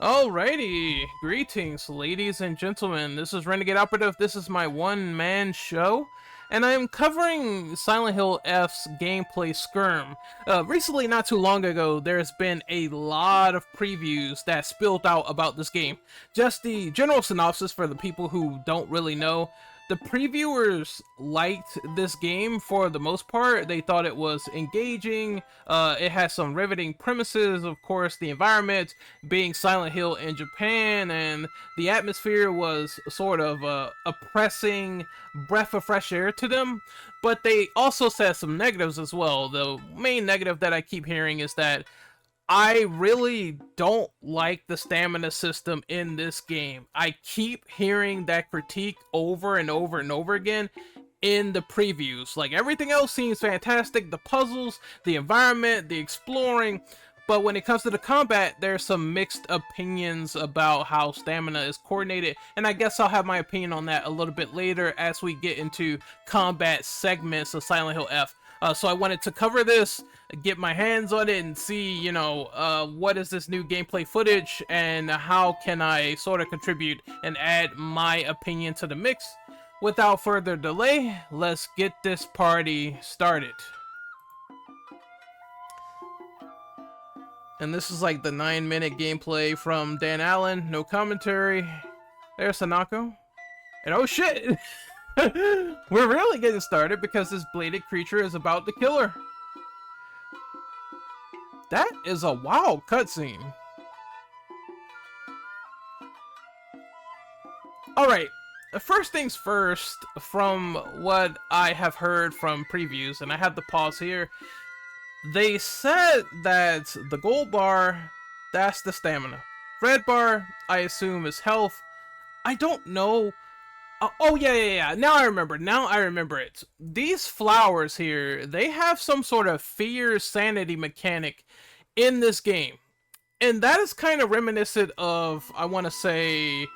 Alrighty, greetings, ladies and gentlemen. This is Renegade Operative. This is my one-man show, and I am covering Silent Hill F's gameplay skirm. Recently, not too long ago, there's been a lot of previews that spilled out about this game. Just the general synopsis for the people who don't really know. The previewers liked this game for the most part. They thought it was engaging. It has some riveting premises, of course, the environment being Silent Hill in Japan, and the atmosphere was sort of a oppressing breath of fresh air to them. But they also said some negatives as well. The main negative that I keep hearing is that I really don't like the stamina system in this game. I keep hearing that critique over and over and over again in the previews. Like, everything else seems fantastic, the puzzles, the environment, the exploring, but when it comes to the combat, there's some mixed opinions about how stamina is coordinated, and I guess I'll have my opinion on that a little bit later as we get into combat segments of Silent Hill F. So I wanted to cover this, get my hands on it, and see, what is this new gameplay footage, and how can I sort of contribute and add my opinion to the mix. Without further delay, let's get this party started. And this is like the 9-minute gameplay from Dan Allen, no commentary. There's Sanako. And oh shit! We're really getting started because this bladed creature is about to kill her. That is a wild cutscene. Alright, first things first, from what I have heard from previews, and I have the pause here, they said that the gold bar, that's the stamina. Red bar, I assume, is health. I don't know. Oh, yeah. Now I remember it. These flowers here, they have some sort of fear sanity mechanic in this game. And that is kind of reminiscent of, I want to say,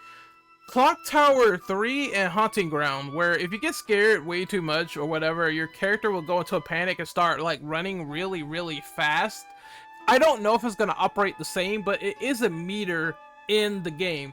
Clock Tower 3 and Haunting Ground, where if you get scared way too much or whatever, your character will go into a panic and start like running really, really fast. I don't know if it's going to operate the same, but it is a meter in the game.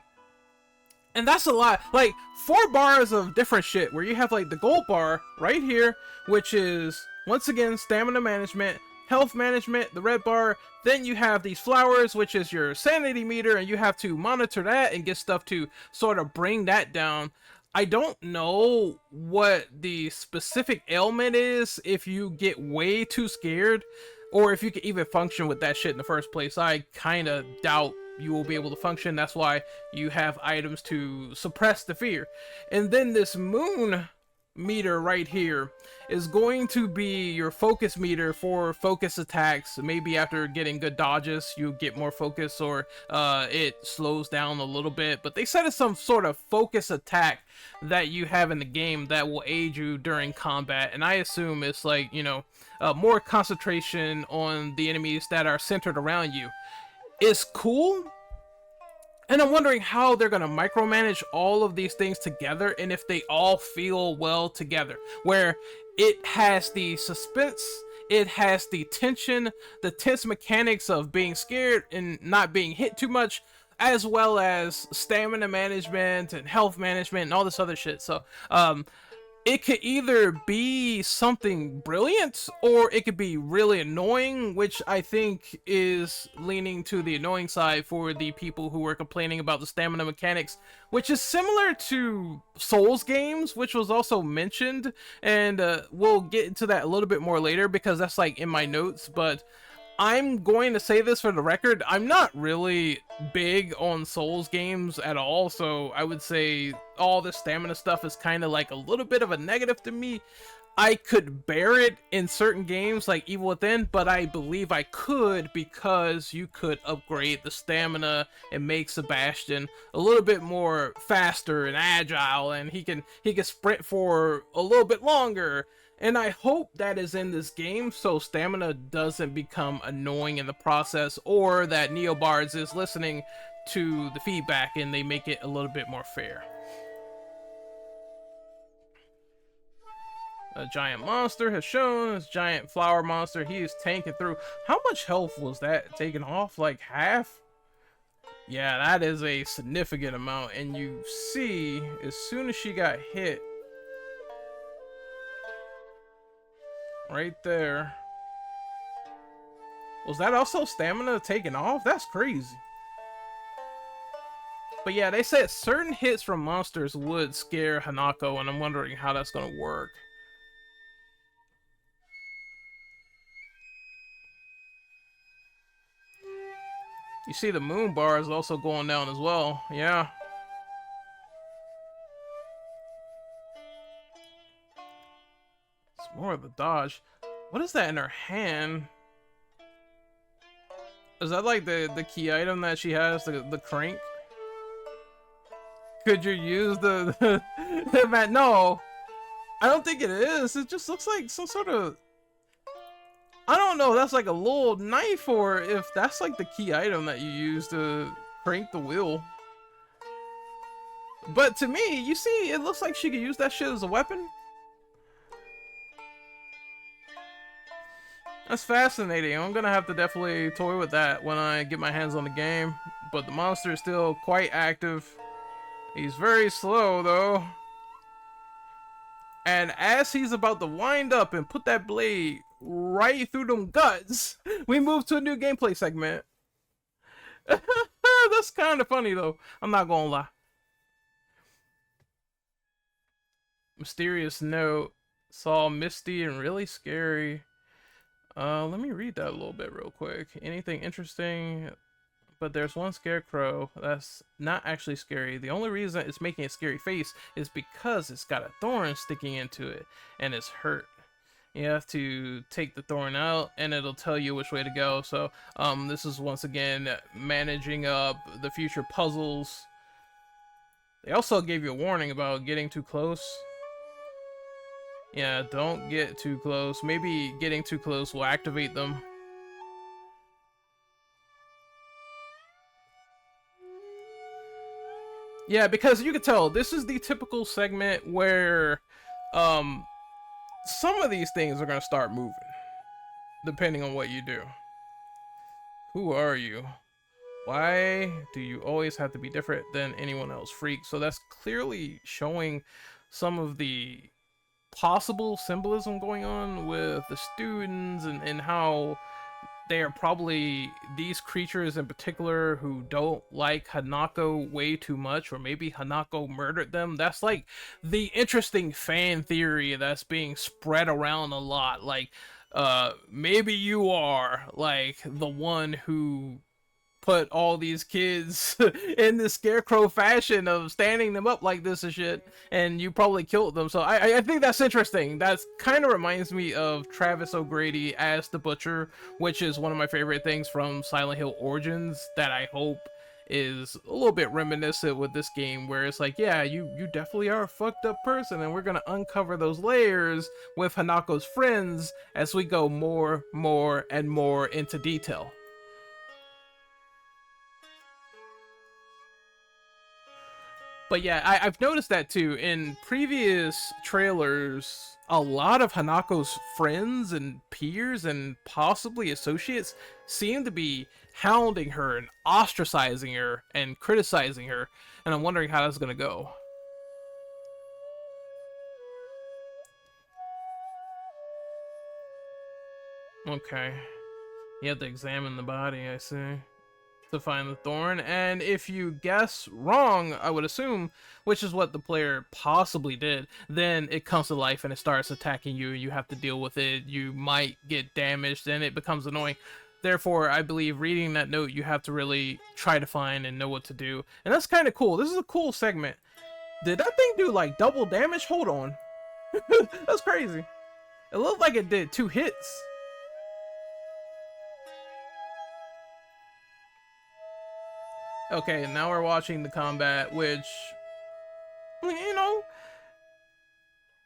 And that's a lot. Like, 4 bars of different shit, where you have like the gold bar right here, which is, once again, stamina management, health management, the red bar. Then you have these flowers, which is your sanity meter, and you have to monitor that and get stuff to sort of bring that down. I don't know what the specific ailment is if you get way too scared, or if you can even function with that shit in the first place. I kind of doubt you will be able to function. That's why you have items to suppress the fear. And then this moon meter right here is going to be your focus meter for focus attacks. Maybe after getting good dodges you get more focus, or it slows down a little bit, but they said it's some sort of focus attack that you have in the game that will aid you during combat, and I assume it's like, more concentration on the enemies that are centered around you. Is cool, and I'm wondering how they're gonna micromanage all of these things together, and if they all feel well together, where it has the suspense, it has the tension, the tense mechanics of being scared and not being hit too much, as well as stamina management and health management and all this other shit. So it could either be something brilliant, or it could be really annoying, which I think is leaning to the annoying side for the people who were complaining about the stamina mechanics, which is similar to Souls games, which was also mentioned, and we'll get into that a little bit more later because that's like in my notes. But I'm going to say this for the record, I'm not really big on Souls games at all, so I would say all this stamina stuff is kind of like a little bit of a negative to me. I could bear it in certain games like Evil Within, but I believe I could because you could upgrade the stamina and make Sebastian a little bit more faster and agile, and he can sprint for a little bit longer. And I hope that is in this game, so stamina doesn't become annoying in the process, or that Neobards is listening to the feedback and they make it a little bit more fair. A giant monster has shown. This giant flower monster, he is tanking through. How much health was that taken off? Like half? Yeah, that is a significant amount, and you see, as soon as she got hit, right there, was that also stamina taken off? That's crazy. But yeah, they said certain hits from monsters would scare Hanako, and I'm wondering how that's gonna work. You see the moon bar is also going down as well. Yeah. It's more of the dodge. What is that in her hand? Is that like the key item that she has, the crank? Could you use the man? No, I don't think it is. It just looks like some sort of, I don't know. That's like a little knife, or if that's like the key item that you use to crank the wheel. But to me, you see, it looks like she could use that shit as a weapon. That's fascinating. I'm gonna have to definitely toy with that when I get my hands on the game. But the monster is still quite active. He's very slow though. And as he's about to wind up and put that blade right through them guts, we move to a new gameplay segment. That's kind of funny though. I'm not gonna lie. Mysterious note. Saw misty and really scary. Let me read that a little bit real quick. Anything interesting? But there's one scarecrow that's not actually scary. The only reason it's making a scary face is because it's got a thorn sticking into it and it's hurt. You have to take the thorn out and it'll tell you which way to go. So this is once again managing up the future puzzles. They also gave you a warning about getting too close. Yeah, don't get too close. Maybe getting too close will activate them. Yeah, because you can tell this is the typical segment where some of these things are going to start moving depending on what you do. Who are you? Why do you always have to be different than anyone else? Freak. So that's clearly showing some of the possible symbolism going on with the students and how they are probably these creatures in particular who don't like Hanako way too much, or maybe Hanako murdered them. That's like the interesting fan theory that's being spread around a lot. Like, maybe you are like the one who put all these kids in this scarecrow fashion of standing them up like this and shit, and you probably killed them. So I think that's interesting. That's kind of reminds me of Travis O'Grady as the Butcher, which is one of my favorite things from Silent Hill Origins that I hope is a little bit reminiscent with this game, where it's like, yeah, you definitely are a fucked up person, and we're gonna uncover those layers with Hanako's friends as we go more and more into detail. But yeah, I've noticed that too. In previous trailers, a lot of Hanako's friends and peers and possibly associates seem to be hounding her and ostracizing her and criticizing her. And I'm wondering how that's going to go. Okay. You have to examine the body, I see, to find the thorn, and if you guess wrong, I would assume, which is what the player possibly did, then it comes to life and it starts attacking you. You have to deal with it. You might get damaged and it becomes annoying. Therefore, I believe reading that note, you have to really try to find and know what to do. And that's kind of cool. This is a cool segment. Did that thing do like double damage? Hold on. That's crazy. It looked like it did 2 hits. Okay, now we're watching the combat, which, you know,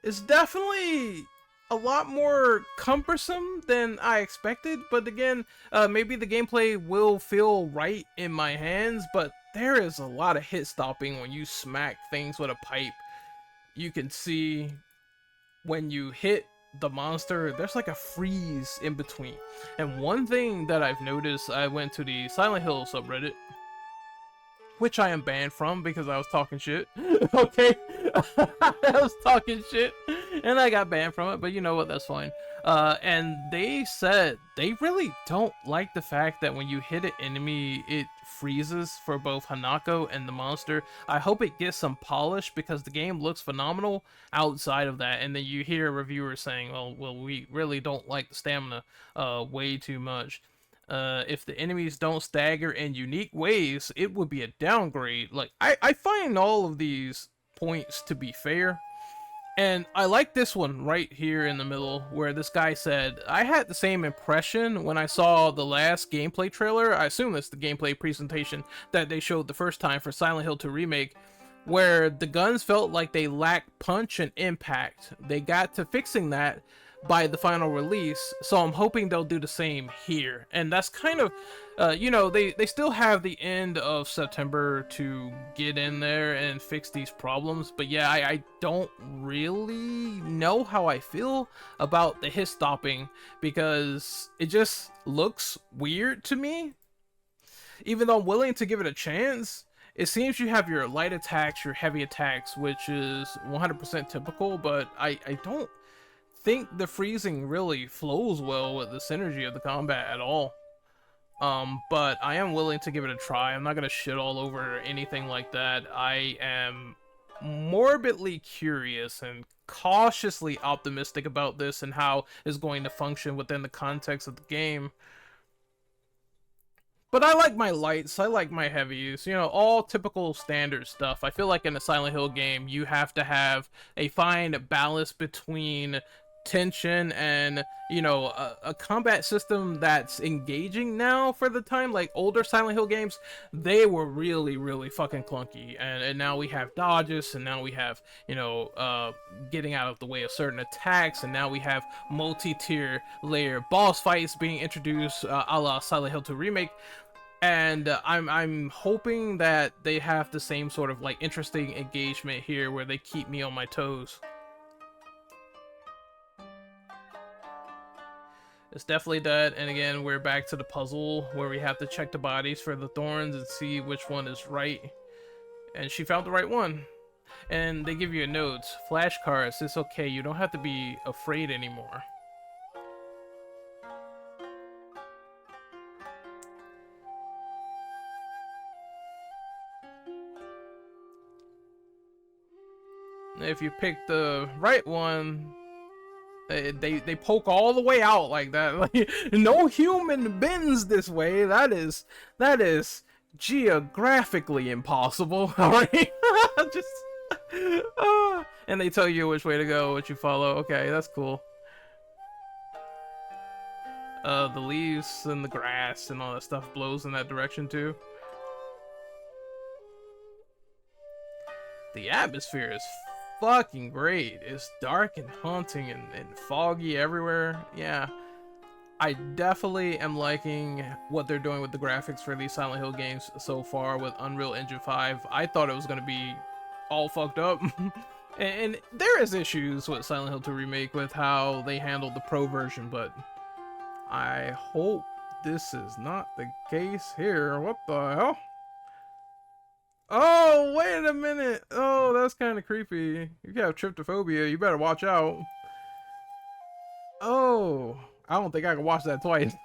is definitely a lot more cumbersome than I expected. But again, maybe the gameplay will feel right in my hands, but there is a lot of hit stopping when you smack things with a pipe. You can see when you hit the monster, there's like a freeze in between. And one thing that I've noticed, I went to the Silent Hill subreddit, which I am banned from because I was talking shit. Okay, I was talking shit, and I got banned from it. But you know what? That's fine. And they said they really don't like the fact that when you hit an enemy, it freezes for both Hanako and the monster. I hope it gets some polish because the game looks phenomenal outside of that. And then you hear reviewers saying, well, we really don't like the stamina way too much. If the enemies don't stagger in unique ways, it would be a downgrade. Like, I find all of these points to be fair. And I like this one right here in the middle, where this guy said, I had the same impression when I saw the last gameplay trailer. I assume it's the gameplay presentation that they showed the first time for Silent Hill 2 Remake, where the guns felt like they lacked punch and impact. They got to fixing that by the final release, so I'm hoping they'll do the same here. And that's kind of, you know, they still have the end of September to get in there and fix these problems, but yeah, I don't really know how I feel about the hit stopping, because it just looks weird to me. Even though I'm willing to give it a chance, it seems you have your light attacks, your heavy attacks, which is 100% typical, but I don't think the freezing really flows well with the synergy of the combat at all. But I am willing to give it a try. I'm not gonna shit all over anything like that. I am morbidly curious and cautiously optimistic about this and how it's going to function within the context of the game. But I like my lights, I like my heavies, you know, all typical standard stuff. I feel like in a Silent Hill game, you have to have a fine balance between tension and, you know, a combat system that's engaging now for the time. Like older Silent Hill games, they were really fucking clunky, and now we have dodges, and now we have, you know, getting out of the way of certain attacks, and now we have multi-tier layer boss fights being introduced, a la Silent Hill 2 Remake. And I'm hoping that they have the same sort of like interesting engagement here, where they keep me on my toes. It's definitely that, and again, we're back to the puzzle where we have to check the bodies for the thorns and see which one is right. And she found the right one. And they give you a note. Flashcards, it's okay, you don't have to be afraid anymore. If you pick the right one, they poke all the way out like that. Like, no human bends this way. That is geographically impossible. All right, just and they tell you which way to go, what you follow. Okay, that's cool. The leaves and the grass and all that stuff blows in that direction too. The atmosphere is fucking great. It's dark and haunting and foggy everywhere. Yeah, I definitely am liking what they're doing with the graphics for these Silent Hill games so far with Unreal Engine 5. I thought it was going to be all fucked up. and there is issues with Silent Hill 2 Remake with how they handled the pro version, but I hope this is not the case here. What the hell? Oh, wait a minute. Oh, that's kind of creepy. If you have tryptophobia, you better watch out. Oh, I don't think I can watch that twice.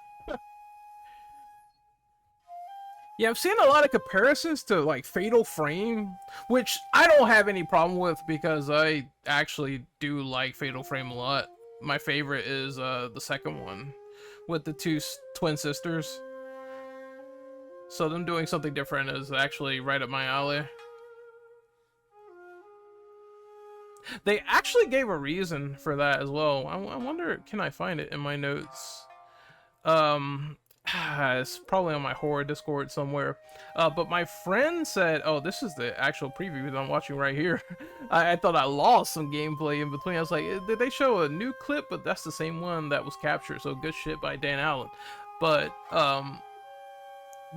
Yeah, I've seen a lot of comparisons to like Fatal Frame, which I don't have any problem with because I actually do like Fatal Frame a lot. My favorite is the second one with the two twin sisters. So them doing something different is actually right up my alley. They actually gave a reason for that as well. I wonder, can I find it in my notes? It's probably on my horror Discord somewhere. But my friend said, oh, this is the actual preview that I'm watching right here. I thought I lost some gameplay in between. I was like, did they show a new clip? But that's the same one that was captured. So good shit by Dan Allen. But,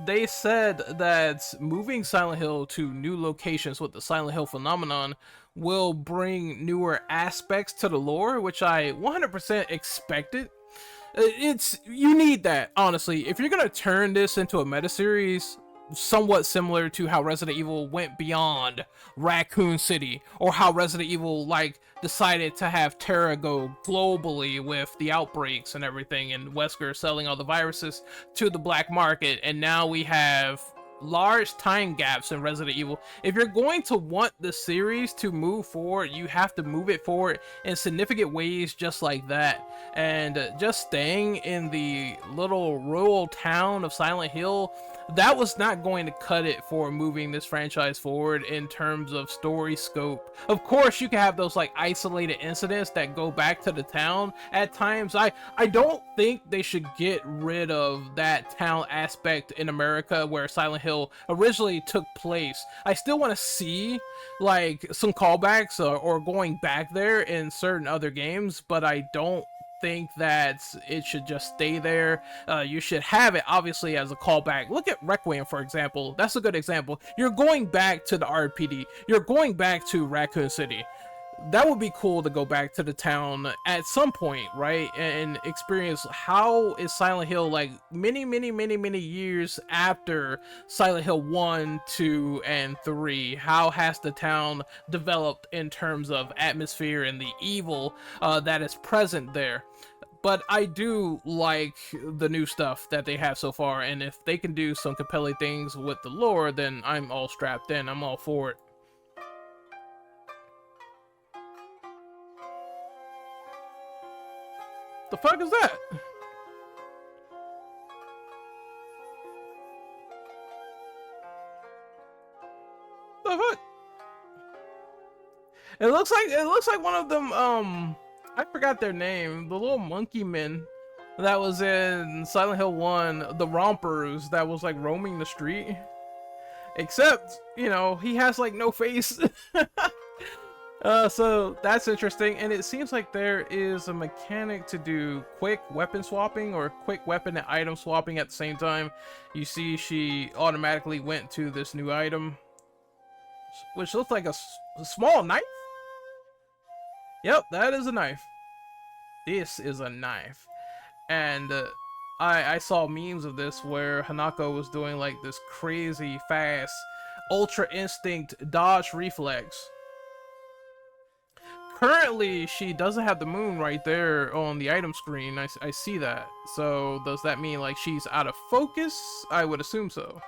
they said that moving Silent Hill to new locations with the Silent Hill phenomenon will bring newer aspects to the lore, which I 100% expected. You need that, honestly. If you're gonna turn this into a meta series, somewhat similar to how Resident Evil went beyond Raccoon City, or how Resident Evil like decided to have Terra go globally with the outbreaks and everything, and Wesker selling all the viruses to the black market, and now we have large time gaps in Resident Evil. If you're going to want the series to move forward, you have to move it forward in significant ways just like that. And just staying in the little rural town of Silent Hill, that was not going to cut it for moving this franchise forward in terms of story scope. Of course, you can have those like isolated incidents that go back to the town at times. I don't think they should get rid of that town aspect in America where Silent Hill originally took place. I still want to see like some callbacks or going back there in certain other games, but I don't think that it should just stay there. You should have it obviously as a callback. Look at Requiem, for example. That's a good example. You're going back to the RPD. You're going back to Raccoon City. That would be cool to go back to the town at some point, right? And experience how is Silent Hill like many years after Silent Hill 1, 2, and 3. How has the town developed in terms of atmosphere and the evil that is present there? But I do like the new stuff that they have so far, and if they can do some compelling things with the lore, then I'm all strapped in. I'm all for it. The fuck is that? The fuck? It looks like one of them. I forgot their name. The little monkey men that was in Silent Hill 1, the rompers that was like roaming the street. Except, you know, he has like no face. So that's interesting, and it seems like there is a mechanic to do quick weapon swapping or quick weapon and item swapping at the same time. You see she automatically went to this new item, which looks like a small knife? Yep, that is a knife. This is a knife. And I saw memes of this where Hanako was doing like this crazy fast Ultra Instinct dodge reflex. Currently, she doesn't have the moon right there on the item screen. I see that. So, does that mean, like, she's out of focus? I would assume so.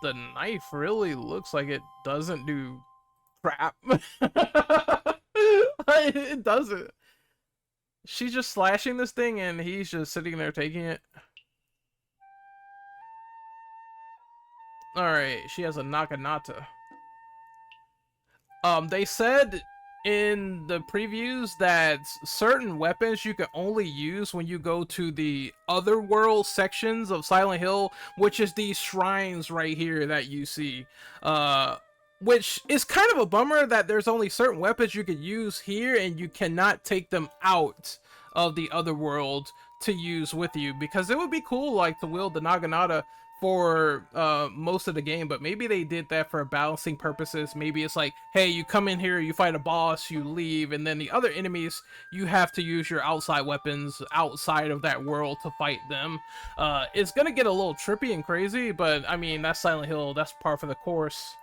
The knife really looks like it doesn't do crap. It doesn't. She's just slashing this thing and he's just sitting there taking it. Alright, she has a Naginata. They said in the previews that certain weapons you can only use when you go to the otherworld sections of Silent Hill, which is these shrines right here that you see. Which is kind of a bummer that there's only certain weapons you can use here and you cannot take them out of the otherworld to use with you, because it would be cool like to wield the Naginata for most of the game, but maybe they did that for balancing purposes. Maybe it's like, hey, you come in here, you fight a boss, you leave, and then the other enemies, you have to use your outside weapons outside of that world to fight them. It's gonna get a little trippy and crazy, but I mean, that's Silent Hill, that's par for the course.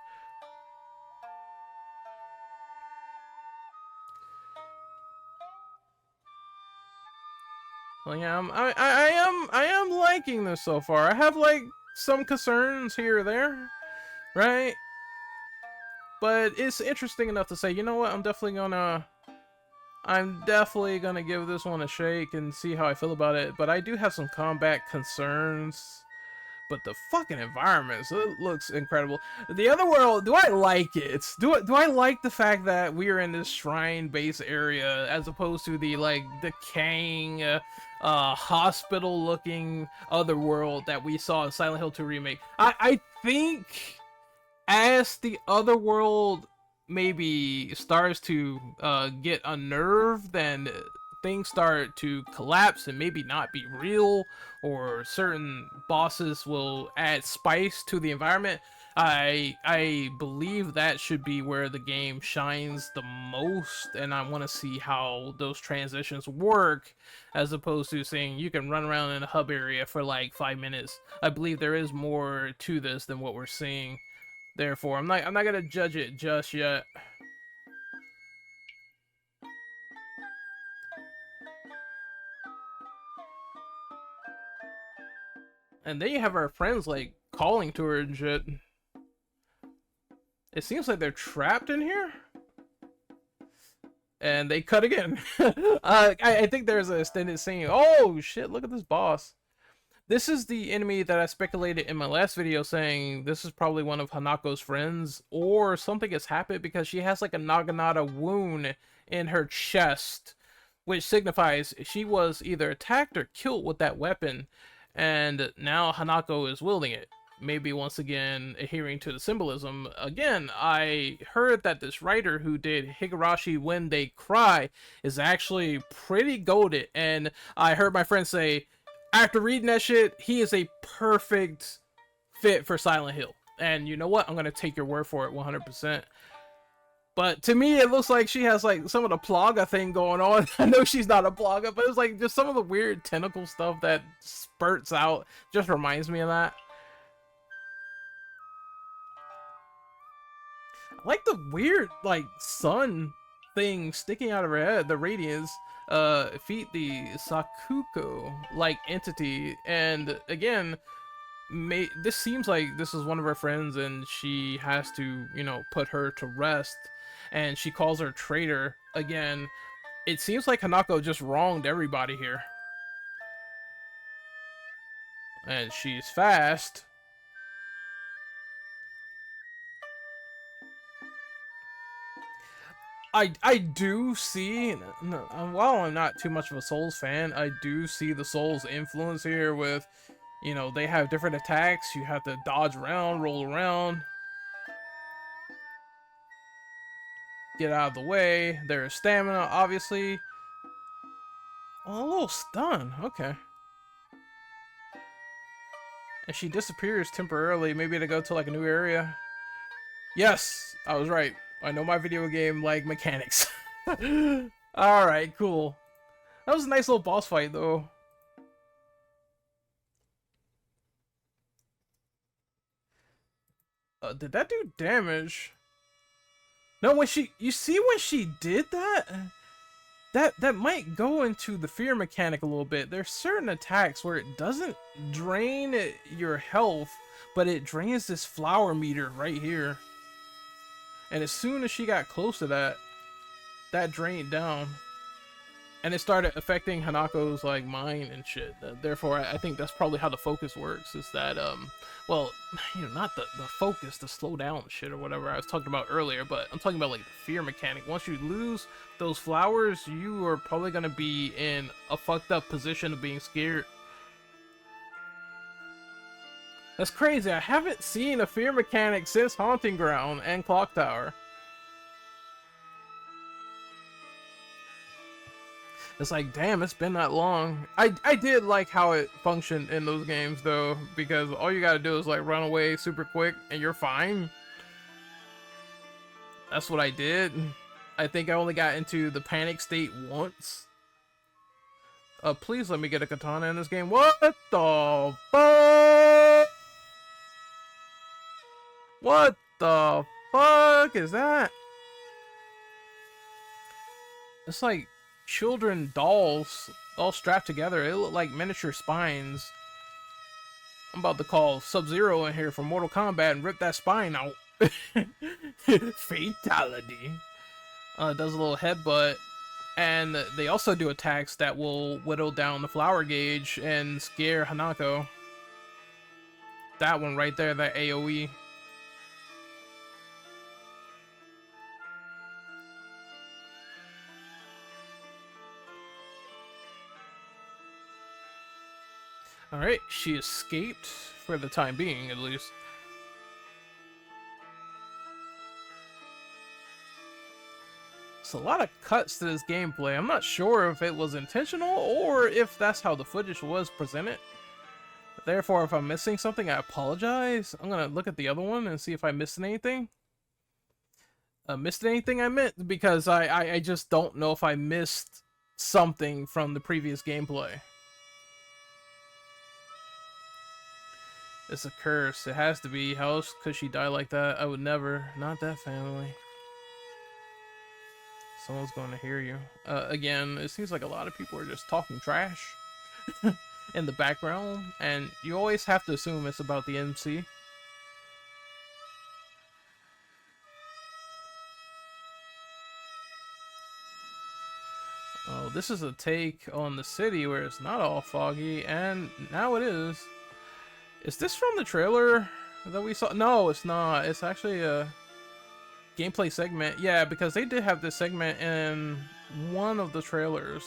Well, yeah, I am liking this so far. I have like some concerns here or there, right? But it's interesting enough to say, you know what, I'm definitely gonna give this one a shake and see how I feel about it. But I do have some combat concerns. But the fucking environments, it looks incredible. The other world, do I like it? Do I like the fact that we are in this shrine-based area as opposed to the like decaying, hospital-looking other world that we saw in Silent Hill 2 Remake? I think as the other world maybe starts to get unnerved, then things start to collapse and maybe not be real, or certain bosses will add spice to the environment. I believe that should be where the game shines the most, and I want to see how those transitions work, as opposed to saying you can run around in a hub area for like 5 minutes. I believe there is more to this than what we're seeing. Therefore, I'm not gonna judge it just yet. And then you have our friends like calling to her and shit. It seems like they're trapped in here. And they cut again. I think there's a extended scene. Oh shit, look at this boss. This is the enemy that I speculated in my last video, saying this is probably one of Hanako's friends, or something has happened, because she has like a Naginata wound in her chest, which signifies she was either attacked or killed with that weapon, and now Hanako is wielding it. Maybe once again adhering to the symbolism. Again, I heard that this writer who did Higurashi When They Cry is actually pretty goated, and I heard my friend say, after reading that shit, he is a perfect fit for Silent Hill. And you know what? I'm gonna take your word for it 100%. But to me, it looks like she has like some of the Plaga thing going on. I know she's not a Plaga, but it's like just some of the weird tentacle stuff that spurts out just reminds me of that. I like the weird like sun thing sticking out of her head, the radiance. Feet the Sakuko like entity, and again, this seems like this is one of her friends, and she has to, you know, put her to rest, and she calls her traitor. Again, it seems like Hanako just wronged everybody here, and she's fast. I do see, while I'm not too much of a Souls fan, I do see the Souls influence here with, you know, they have different attacks, you have to dodge around, roll around, get out of the way, there's stamina, obviously. Oh, a little stun, okay. And she disappears temporarily, maybe to go to like a new area. Yes, I was right. I know my video game like mechanics. Alright, cool. That was a nice little boss fight though. Did that do damage? No, when you see when she did that? That might go into the fear mechanic a little bit. There's certain attacks where it doesn't drain your health, but it drains this flower meter right here. And as soon as she got close to that, that drained down. And it started affecting Hanako's like mind and shit. Therefore, I think that's probably how the focus works. Is that well, you know, not the focus, the slow down shit or whatever I was talking about earlier, but I'm talking about like the fear mechanic. Once you lose those flowers, you are probably gonna be in a fucked up position of being scared. That's crazy. I haven't seen a fear mechanic since Haunting Ground and Clock Tower. It's like, damn, it's been that long. I did like how it functioned in those games, though, because all you gotta do is, like, run away super quick, and you're fine. That's what I did. I think I only got into the panic state once. Please let me get a katana in this game. What the fuck? What the fuck is that? It's like children dolls all strapped together. They look like miniature spines. I'm about to call Sub-Zero in here from Mortal Kombat and rip that spine out. Fatality. Does a little headbutt. And they also do attacks that will whittle down the flower gauge and scare Hanako. That one right there, that AoE. Alright, she escaped, for the time being, at least. It's a lot of cuts to this gameplay. I'm not sure if it was intentional, or if that's how the footage was presented. Therefore, if I'm missing something, I apologize. I'm gonna look at the other one and see if I missed anything. Missed anything I meant, because I just don't know if I missed something from the previous gameplay. It's a curse. It has to be. How else could she die like that? I would never. Not that family. Someone's going to hear you. Again, it seems like a lot of people are just talking trash in the background, and you always have to assume it's about the MC. Oh, this is a take on the city where it's not all foggy, and now it is. Is this from the trailer that we saw? No, it's not. It's actually a gameplay segment. Yeah, because they did have this segment in one of the trailers.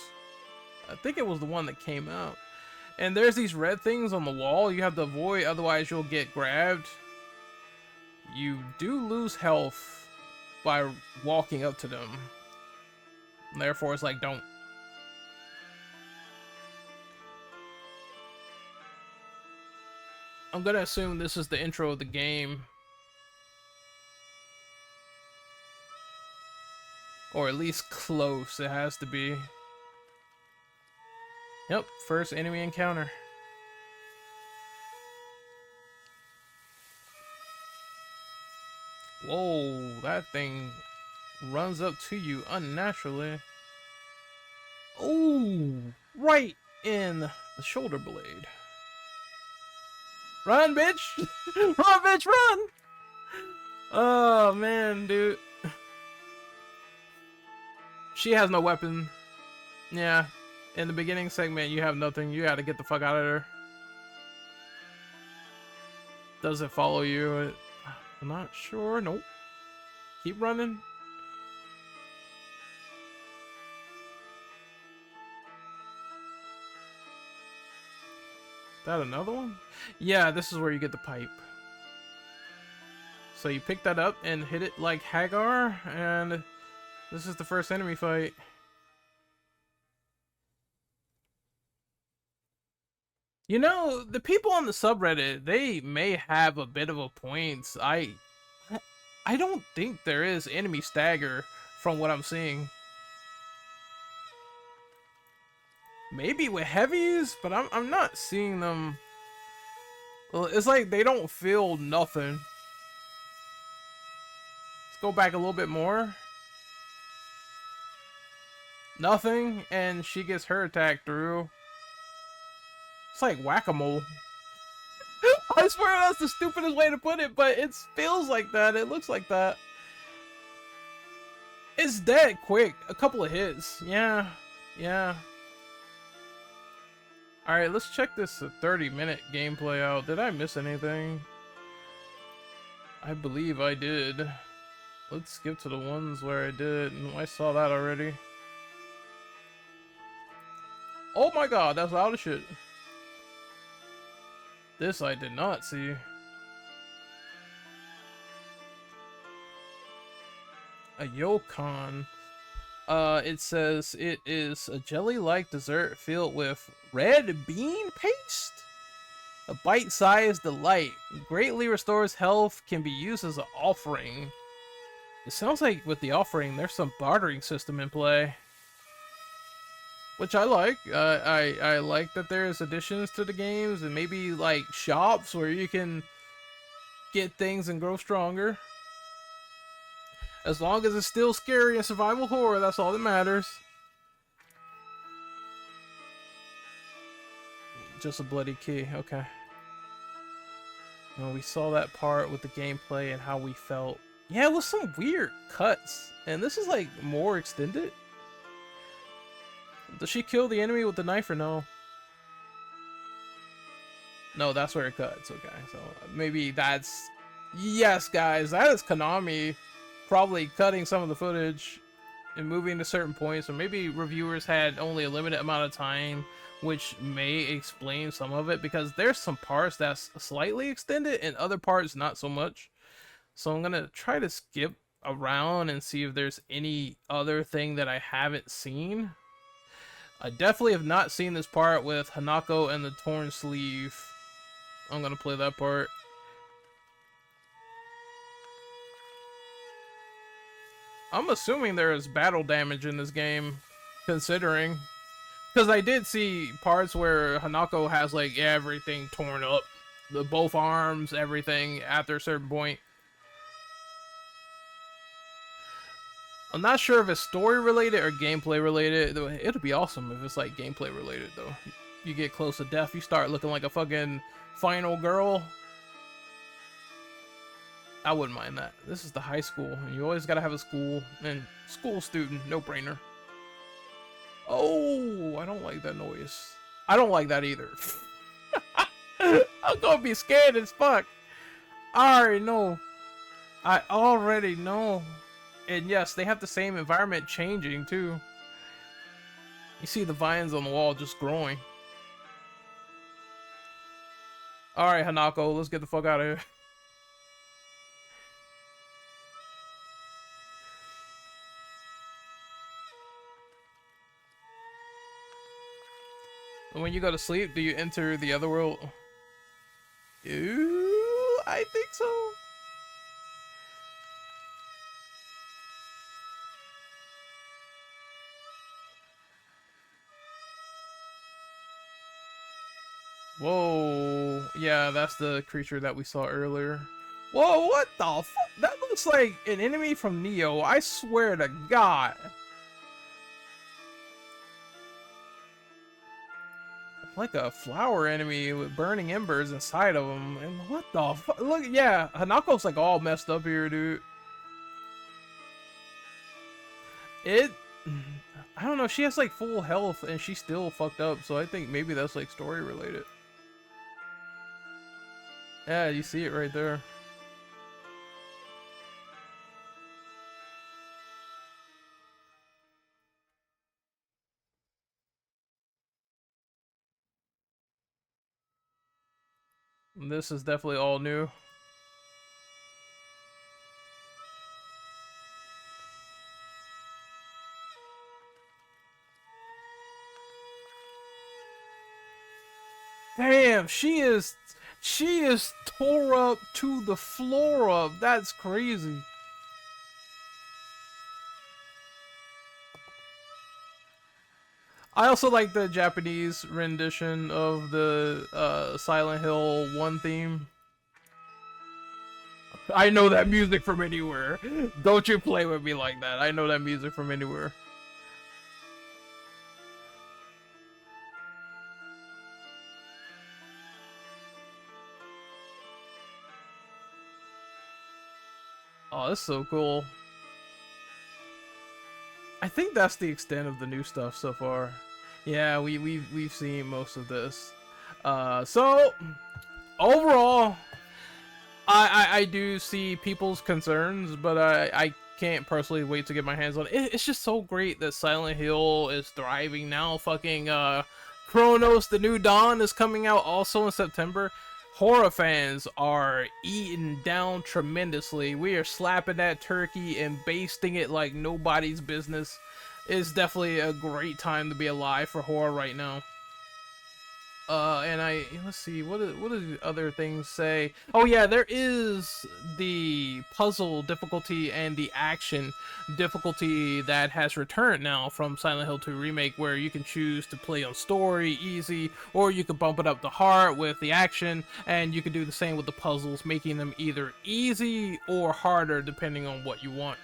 I think it was the one that came out. And there's these red things on the wall you have to avoid, otherwise you'll get grabbed. You do lose health by walking up to them. Therefore, it's like, don't. I'm gonna assume this is the intro of the game. Or at least close, it has to be. Yep, first enemy encounter. Whoa, that thing runs up to you unnaturally. Oh, right in the shoulder blade. Run, bitch! Run, bitch, run! Oh, man, dude. She has no weapon. Yeah. In the beginning segment, you have nothing. You gotta get the fuck out of there. Does it follow you? I'm not sure. Nope. Keep running. Is that another one? Yeah, this is where you get the pipe. So you pick that up and hit it like Hagar, and this is the first enemy fight. You know, the people on the subreddit, they may have a bit of a point. I don't think there is enemy stagger from what I'm seeing. Maybe with heavies, but I'm not seeing them. Well, it's like they don't feel nothing. Let's go back a little bit more. Nothing, and she gets her attack through. It's like whack-a-mole. I swear that's the stupidest way to put it, but it feels like that. It looks like that. It's dead quick. A couple of hits. Yeah. Yeah. Alright, let's check this 30-minute gameplay out. Did I miss anything? I believe I did. Let's skip to the ones where I did. I saw that already. Oh my god, that's loud as shit. This I did not see. A yokon. It says it is a jelly-like dessert filled with red bean paste. A bite-sized delight. Greatly restores health. Can be used as an offering. It sounds like with the offering, there's some bartering system in play. Which I like. I like that there's additions to the games and maybe like shops where you can get things and grow stronger. As long as it's still scary and survival horror, that's all that matters. Just a bloody key, okay. Well, we saw that part with the gameplay and how we felt. Yeah, it was some weird cuts. And this is like more extended. Does she kill the enemy with the knife or no? No, that's where it cuts. Okay, so maybe that's... Yes, guys, that is Konami probably cutting some of the footage and moving to certain points, or maybe reviewers had only a limited amount of time, which may explain some of it, because there's some parts that's slightly extended and other parts not so much. So I'm gonna try to skip around and see if there's any other thing that I haven't seen. I definitely have not seen this part with Hanako and the torn sleeve. I'm gonna play that part. I'm assuming there is battle damage in this game, considering. Because I did see parts where Hanako has, like, everything torn up. Both arms, everything, after a certain point. I'm not sure if it's story related or gameplay related. It'll be awesome if it's, like, gameplay related, though. You get close to death, you start looking like a fucking final girl. I wouldn't mind that. This is the high school, and you always gotta have a school, and school student, no brainer. Oh, I don't like that noise. I don't like that either. I'm gonna be scared as fuck. I already know. I already know. And yes, they have the same environment changing too. You see the vines on the wall just growing. Alright, Hanako, let's get the fuck out of here. When you go to sleep, do you enter the other world? Ooh, I think so. Whoa. Yeah, that's the creature that we saw earlier. Whoa, what the fuck? That looks like an enemy from Neo. I swear to God. Like a flower enemy with burning embers inside of him. And what the fuck? Look, yeah, Hanako's like all messed up here, dude. I don't know, she has like full health and she's still fucked up, so I think maybe that's like story related. Yeah, you see it right there. This is definitely all new. Damn, she is tore up to the floor up. That's crazy. I also like the Japanese rendition of the Silent Hill 1 theme. I know that music from anywhere. Don't you play with me like that. I know that music from anywhere. Oh, that's so cool. I think that's the extent of the new stuff so far. Yeah, we've seen most of this. So overall, I do see people's concerns, but I can't personally wait to get my hands on it. It's just so great that Silent Hill is thriving now. Fucking Chronos: The New Dawn is coming out also in September. Horror fans are eating down tremendously. We are slapping that turkey and basting it like nobody's business. It's definitely a great time to be alive for horror right now. And let's see, what do the other things say? Oh yeah, there is the puzzle difficulty and the action difficulty that has returned now from Silent Hill 2 Remake, where you can choose to play on story, easy, or you can bump it up to hard with the action, and you can do the same with the puzzles, making them either easy or harder depending on what you want.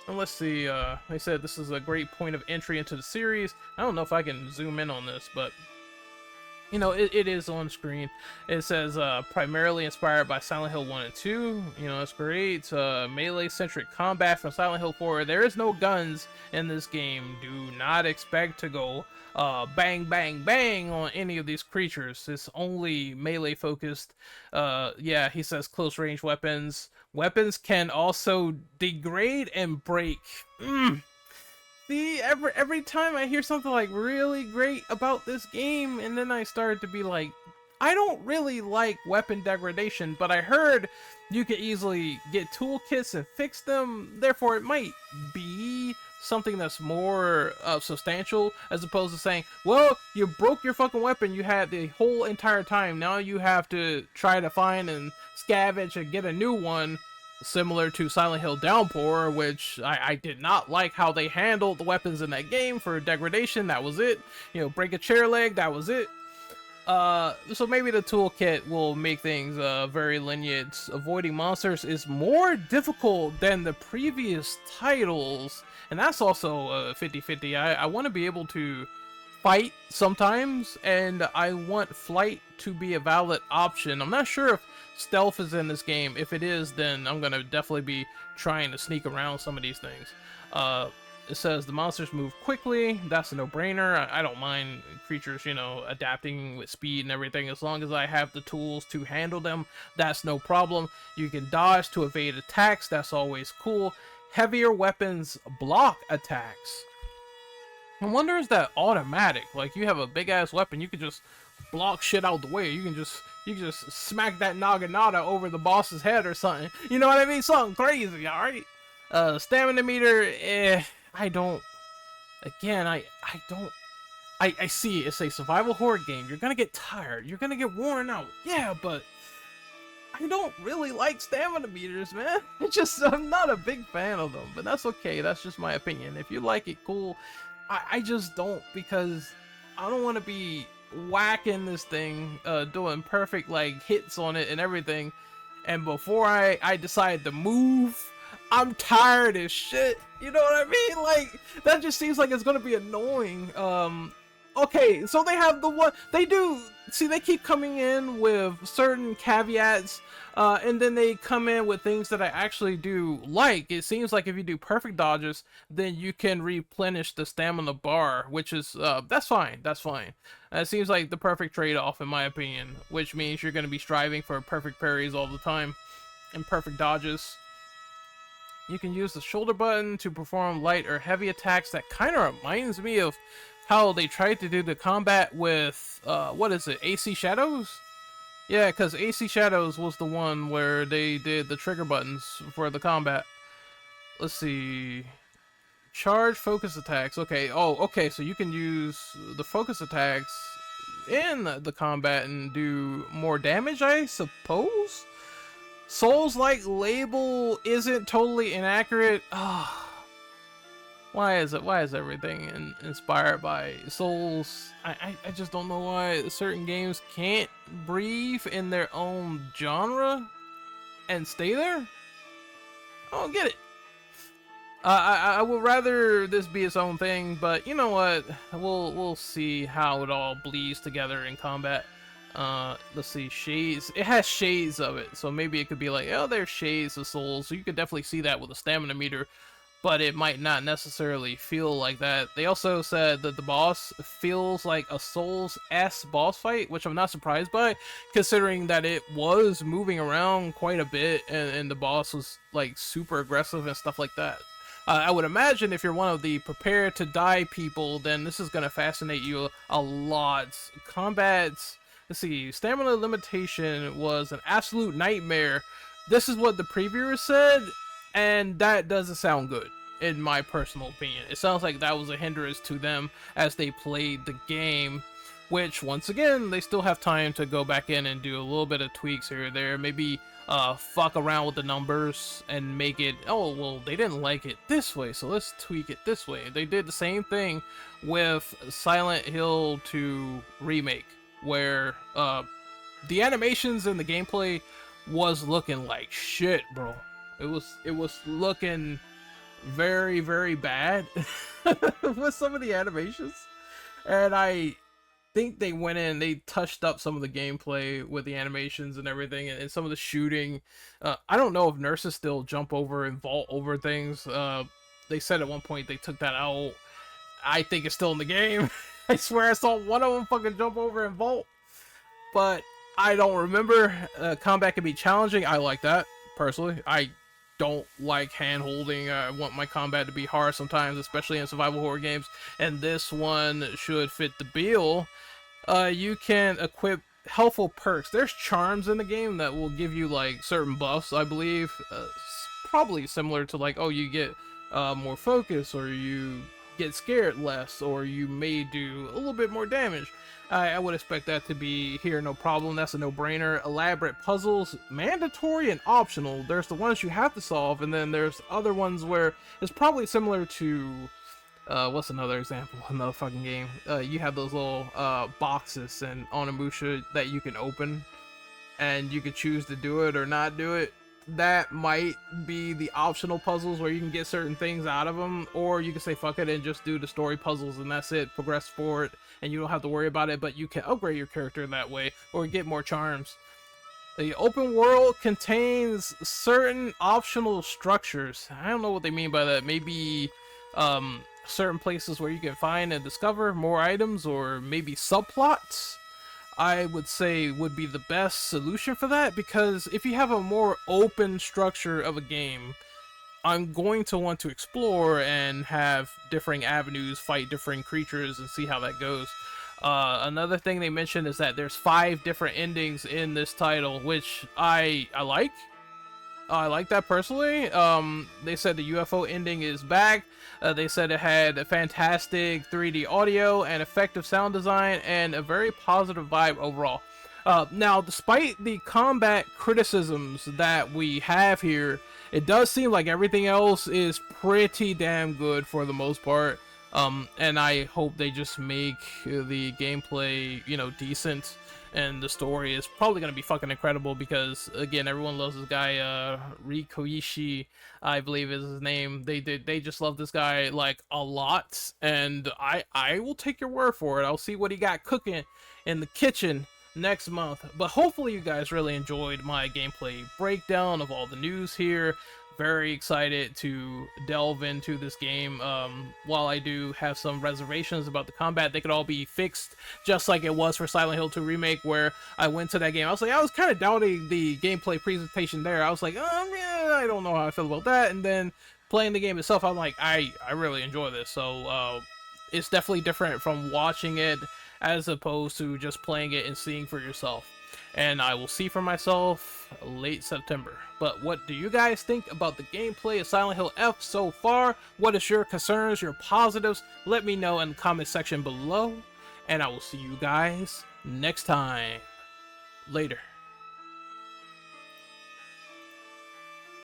And let's see, they said this is a great point of entry into the series. I don't know if I can zoom in on this, but you know, it is on screen. It says primarily inspired by Silent Hill 1 and 2. You know, it's great. Melee-centric combat from Silent Hill 4. There is no guns in this game. Do not expect to go bang, bang, bang on any of these creatures. It's only melee-focused. Yeah, he says close-range weapons. Weapons can also degrade and break. See, every time I hear something like really great about this game, and then I started to be like, I don't really like weapon degradation, but I heard you could easily get toolkits and fix them, therefore it might be something that's more substantial, as opposed to saying, well, you broke your fucking weapon you had the whole entire time, now you have to try to find and scavenge and get a new one, similar to Silent Hill Downpour, which I did not like how they handled the weapons in that game. For degradation, that was it. You know, break a chair leg, that was it. So maybe the toolkit will make things very lenient. Avoiding monsters is more difficult than the previous titles, and that's also 50-50. I want to be able to fight sometimes, and I want flight to be a valid option. I'm not sure if stealth is in this game. If it is, then I'm gonna definitely be trying to sneak around some of these things. It says the monsters move quickly. That's a no-brainer. I don't mind creatures, you know, adapting with speed and everything. As long as I have the tools to handle them, that's no problem. You can dodge to evade attacks. That's always cool. Heavier weapons block attacks. I wonder, is that automatic? Like, you have a big-ass weapon, you can just block shit out the way. You can just smack that naginata over the boss's head or something. You know what I mean? Something crazy, alright? Stamina meter, I don't... Again, I see it's a survival horror game. You're gonna get tired. You're gonna get worn out. Yeah, but I don't really like stamina meters, man. I'm not a big fan of them, but that's okay. That's just my opinion. If you like it, cool. I just don't, because I don't want to be whacking this thing, doing perfect, like, hits on it and everything, and before I decide to move, I'm tired as shit. You know what I mean? Like, that just seems like it's gonna be annoying. Okay, so they have the one, they do, see, they keep coming in with certain caveats, and then they come in with things that I actually do like. It seems like if you do perfect dodges, then you can replenish the stamina bar, which is, that's fine, that's fine. It seems like the perfect trade-off, in my opinion, which means you're going to be striving for perfect parries all the time, and perfect dodges. You can use the shoulder button to perform light or heavy attacks. That kind of reminds me of how they tried to do the combat with, what is it, AC Shadows? Yeah, because AC Shadows was the one where they did the trigger buttons for the combat. Let's see. Charge focus attacks. Okay, oh, okay, so you can use the focus attacks in the combat and do more damage, I suppose? Souls-like label isn't totally inaccurate. Ah. Why is everything inspired by Souls? I just don't know why certain games can't breathe in their own genre and stay there. I don't get it. I would rather this be its own thing, but you know what? We'll see how it all bleeds together in combat. Let's see, shades. It has shades of it, so maybe it could be like, oh, there's shades of Souls. So you could definitely see that with a stamina meter, but it might not necessarily feel like that. They also said that the boss feels like a Souls-esque boss fight, which I'm not surprised by, considering that it was moving around quite a bit, and the boss was like super aggressive and stuff like that. I would imagine if you're one of the prepare to die people, then this is going to fascinate you a lot. Combats, let's see, stamina limitation was an absolute nightmare. This is what the previewer said, and that doesn't sound good, in my personal opinion. It sounds like that was a hindrance to them as they played the game, which, once again, they still have time to go back in and do a little bit of tweaks here or there. Maybe fuck around with the numbers and make it, oh, well, they didn't like it this way, so let's tweak it this way. They did the same thing with Silent Hill 2 Remake, where the animations and the gameplay was looking like shit, bro. It was looking very, very bad with some of the animations, and I think they went in, they touched up some of the gameplay with the animations and everything, and some of the shooting. I don't know if nurses still jump over and vault over things. They said at one point they took that out. I think it's still in the game. I swear I saw one of them fucking jump over and vault, but I don't remember. Combat can be challenging. I like that, personally. I don't like hand holding. I want my combat to be hard sometimes, especially in survival horror games, and this one should fit the bill. You can equip helpful perks. There's charms in the game that will give you like certain buffs, I believe. Probably similar to like, oh, you get more focus, or you get scared less, or you may do a little bit more damage. I would expect that to be here, no problem. That's a no-brainer. Elaborate puzzles, mandatory and optional. There's the ones you have to solve, and then there's other ones where it's probably similar to what's another example? Another fucking game. You have those little boxes in Onimusha that you can open, and you could choose to do it or not do it. That might be the optional puzzles where you can get certain things out of them, or you can say fuck it and just do the story puzzles and that's it, progress forward, and you don't have to worry about it, but you can upgrade your character that way or get more charms. The open world contains certain optional structures. I don't know what they mean by that. Maybe certain places where you can find and discover more items, or maybe subplots, I would say would be the best solution for that, because if you have a more open structure of a game, I'm going to want to explore and have differing avenues, fight different creatures, and see how that goes. Another thing they mentioned is that there's 5 different endings in this title, which I like. I like that personally. They said the UFO ending is back. They said it had a fantastic 3D audio and effective sound design and a very positive vibe overall. Now, despite the combat criticisms that we have here, it does seem like everything else is pretty damn good for the most part. And I hope they just make the gameplay, you know, decent. And the story is probably going to be fucking incredible because, again, everyone loves this guy, Rikoishi, I believe is his name. They just love this guy, like, a lot. And I will take your word for it. I'll see what he got cooking in the kitchen next month. But hopefully you guys really enjoyed my gameplay breakdown of all the news here. Very excited to delve into this game. While I do have some reservations about the combat, they could all be fixed just like it was for Silent Hill 2 Remake, where I went to that game. I was kind of doubting the gameplay presentation there. I was like, oh, yeah, I don't know how I feel about that. And then playing the game itself, I'm like, I really enjoy this. So it's definitely different from watching it as opposed to just playing it and seeing for yourself. And I will see for myself late September. But what do you guys think about the gameplay of Silent Hill F so far? What is your concerns, your positives? Let me know in the comment section below. And I will see you guys next time. Later.